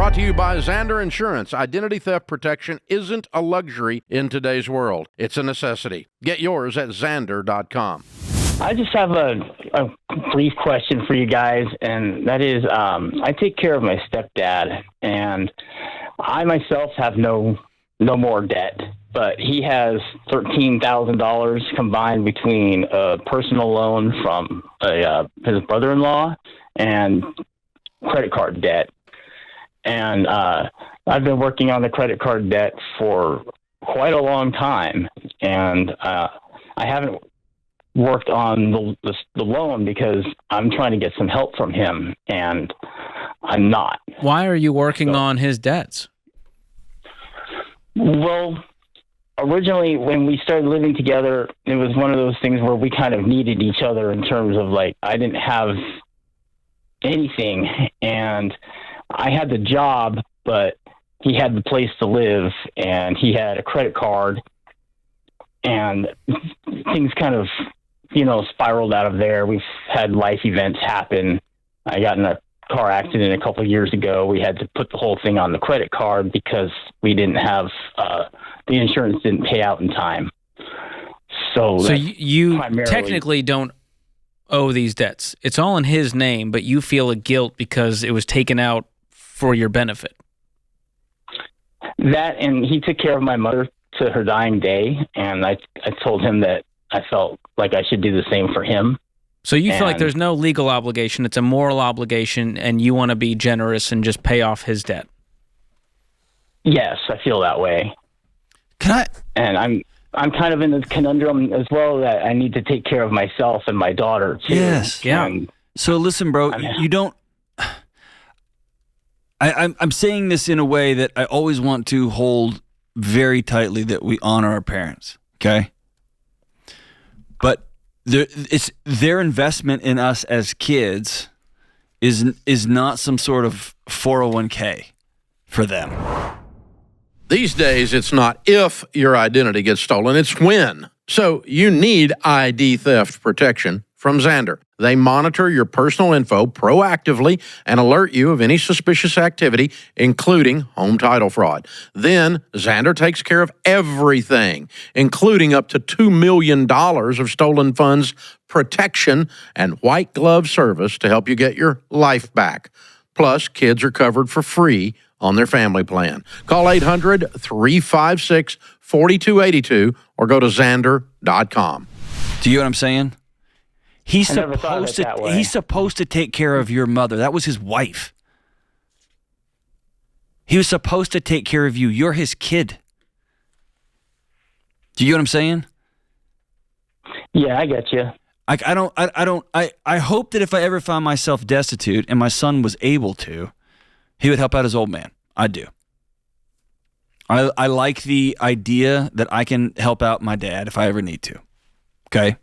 Brought to you by Xander Insurance. Identity theft protection isn't a luxury in today's world. It's a necessity. Get yours at Xander.com. I just have a brief question for you guys, and that is, I take care of my stepdad, and I myself have no more debt, but he has $13,000 combined between a personal loan from his brother-in-law and credit card debt. And I've been working on the credit card debt for quite a long time, and I haven't worked on the loan because I'm trying to get some help from him, and I'm not. Why are you working on his debts? Well, originally when we started living together, it was one of those things where we kind of needed each other in terms of, like, I didn't have anything, and I had the job, but he had the place to live, and he had a credit card, and things kind of, spiraled out of there. We've had life events happen. I got in a car accident a couple of years ago. We had to put the whole thing on the credit card because we didn't have the insurance didn't pay out in time. So you technically don't owe these debts. It's all in his name, but you feel a guilt because it was taken out for your benefit. That, and he took care of my mother to her dying day, and I told him that I felt like I should do the same for him. So you feel like there's no legal obligation, it's a moral obligation, and you want to be generous and just pay off his debt. Yes, I feel that way. And I'm kind of in this conundrum as well that I need to take care of myself and my daughter too. Yes. Yeah. So listen, bro, you don't. I'm saying this in a way that I always want to hold very tightly, that we honor our parents. Okay. But it's their investment in us as kids is not some sort of 401k for them. These days, it's not if your identity gets stolen, it's when. So you need ID theft protection from Xander. They monitor your personal info proactively and alert you of any suspicious activity, including home title fraud. Then Xander takes care of everything, including up to $2 million of stolen funds protection and white glove service to help you get your life back. Plus, kids are covered for free on their family plan. Call 800-356-4282 or go to Xander.com. Do you know what I'm saying? He's never thought of it that way. He's supposed to take care of your mother. That was his wife. He was supposed to take care of you. You're his kid. Do you know what I'm saying? Yeah, I get you. I hope that if I ever found myself destitute and my son was able to, he would help out his old man. I do. I like the idea that I can help out my dad if I ever need to. Okay?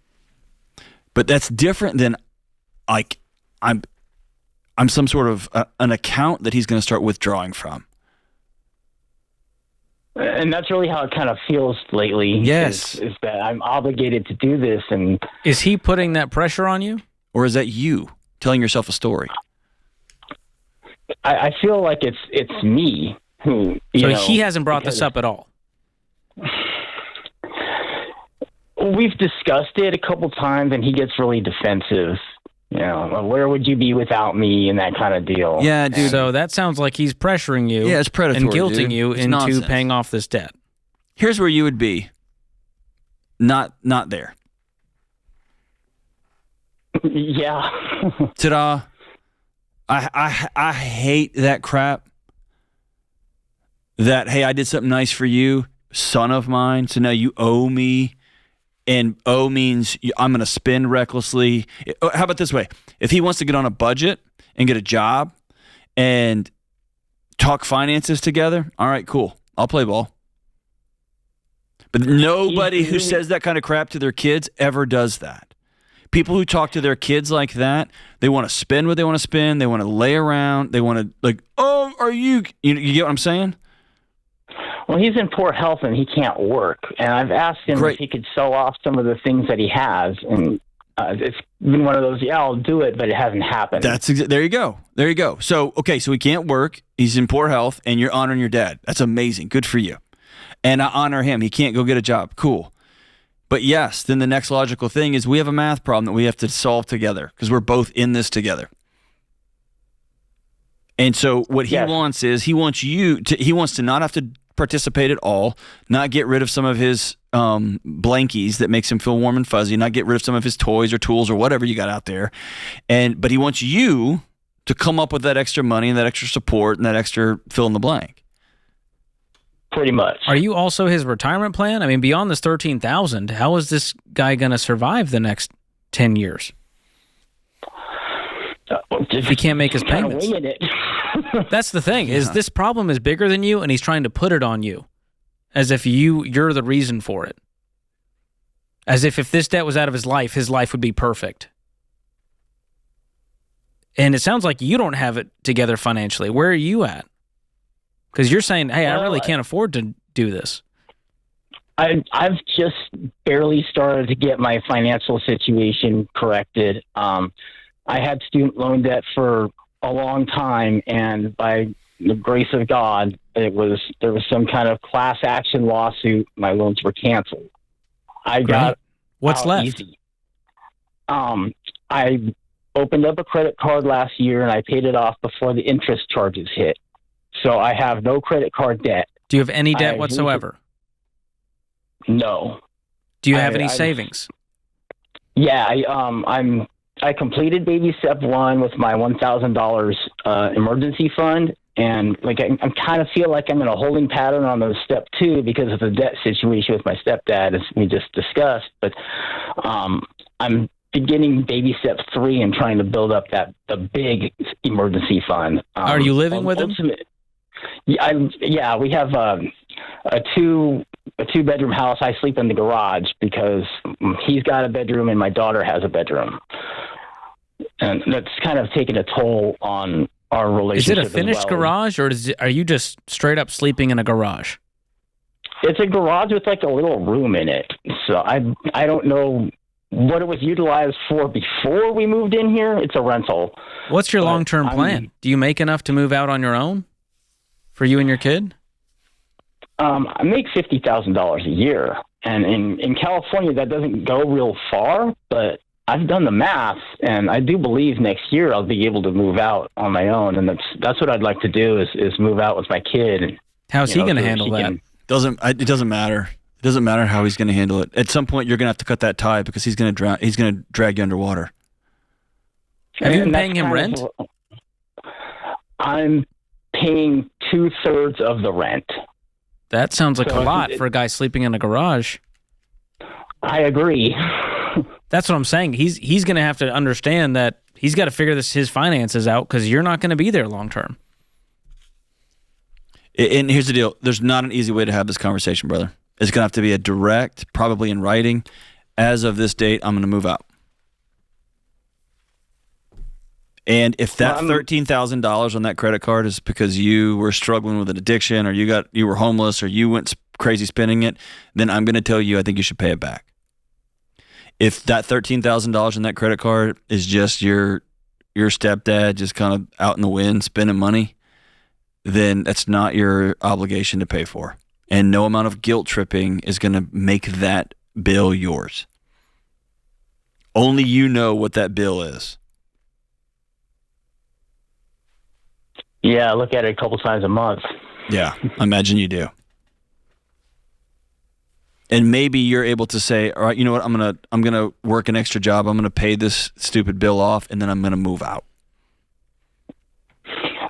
But that's different than, like, I'm some sort of an account that he's going to start withdrawing from. And that's really how it kind of feels lately. Yes. Is that I'm obligated to do this. And is he putting that pressure on you? Or is that you telling yourself a story? I feel like it's me who, So he hasn't brought this up at all? We've discussed it a couple times, and he gets really defensive. Where would you be without me, and that kind of deal. Yeah, dude. So that sounds like he's pressuring you. Yeah, it's predatory, and guilting dude. you It's into nonsense. paying off this debt. Here's where you would be. Not there. Yeah. Ta-da. I hate that crap. That, hey, I did something nice for you, son of mine, so now you owe me. And owe means I'm going to spend recklessly. How about this way? If he wants to get on a budget and get a job and talk finances together, all right, cool. I'll play ball. But nobody who says that kind of crap to their kids ever does that. People who talk to their kids like that, they want to spend what they want to spend. They want to lay around. They want to, like, oh, are you get what I'm saying? Well, he's in poor health and he can't work. And I've asked him if he could sell off some of the things that he has. And It's been one of those, yeah, I'll do it, but it hasn't happened. There you go. There you go. So, okay, so he can't work. He's in poor health, and you're honoring your dad. That's amazing. Good for you. And I honor him. He can't go get a job. Cool. But yes, then the next logical thing is we have a math problem that we have to solve together because we're both in this together. And so what he wants is he wants to not have to participate at all, not get rid of some of his blankies that makes him feel warm and fuzzy, not get rid of some of his toys or tools or whatever you got out there. But he wants you to come up with that extra money and that extra support and that extra fill in the blank. Pretty much. Are you also his retirement plan? I mean, beyond this $13,000, how is this guy going to survive the next 10 years? If he can't make his payments. That's the thing, is this problem is bigger than you, and he's trying to put it on you, as if you're the reason for it. As if this debt was out of his life would be perfect. And it sounds like you don't have it together financially. Where are you at? Because you're saying, hey, I really can't afford to do this. I've just barely started to get my financial situation corrected. I had student loan debt for a long time, and by the grace of God, there was some kind of class action lawsuit. My loans were canceled. I got what's left? Easy. I opened up a credit card last year, and I paid it off before the interest charges hit. So I have no credit card debt. Do you have any debt whatsoever? No. Do you have any savings? Yeah, I completed baby step 1 with my $1,000 emergency fund, and like I kind of feel like I'm in a holding pattern on those step 2 because of the debt situation with my stepdad, as we just discussed. But I'm beginning baby step 3 and trying to build up the big emergency fund. Are you living with him? Yeah, we have a 2-bedroom house. I sleep in the garage because he's got a bedroom and my daughter has a bedroom, and that's kind of taken a toll on our relationship. Is it a finished garage, or are you just straight up sleeping in a garage? It's a garage with like a little room in it. So I don't know what it was utilized for before we moved in here. It's a rental. What's your long-term plan? Do you make enough to move out on your own for you and your kid? I make $50,000 a year, and in California that doesn't go real far, but I've done the math, and I do believe next year I'll be able to move out on my own, and that's what I'd like to do is move out with my kid. And, how's he going to handle that? It doesn't matter. It doesn't matter how he's going to handle it. At some point, you're going to have to cut that tie because he's going to drown. He's going to drag you underwater. Have you been paying him rent? I'm paying 2/3 of the rent. That sounds like a lot for a guy sleeping in a garage. I agree. That's what I'm saying. He's going to have to understand that he's got to figure his finances out because you're not going to be there long term. And here's the deal. There's not an easy way to have this conversation, brother. It's going to have to be a direct, probably in writing. As of this date, I'm going to move out. And if that $13,000 on that credit card is because you were struggling with an addiction, or you were homeless, or you went crazy spending it, then I'm going to tell you I think you should pay it back. If that $13,000 on that credit card is just your stepdad just kind of out in the wind spending money, then that's not your obligation to pay for. And no amount of guilt tripping is going to make that bill yours. Only you know what that bill is. Yeah, I look at it a couple times a month. Yeah, I imagine you do. And maybe you're able to say, all right, you know what, I'm gonna work an extra job. I'm gonna pay this stupid bill off, and then I'm gonna move out.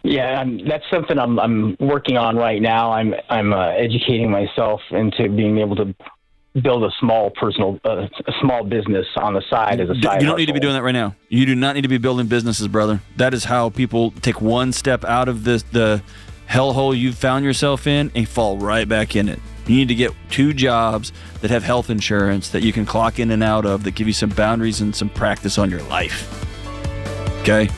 Yeah, that's something I'm working on right now. I'm educating myself into being able to build a small business on the side as a side. You don't need to be doing that right now. You do not need to be building businesses, brother. That is how people take one step out of the hellhole you've found yourself in and fall right back in it. You need to get 2 jobs that have health insurance that you can clock in and out of, that give you some boundaries and some practice on your life. Okay?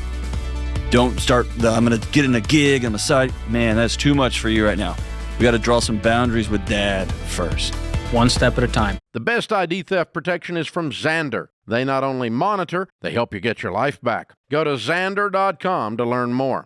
Don't start I'm going to get in a gig on the side. Man, that's too much for you right now. We got to draw some boundaries with dad first. one step at a time. The best ID theft protection is from Xandr. They not only monitor, they help you get your life back. Go to Xandr.com to learn more.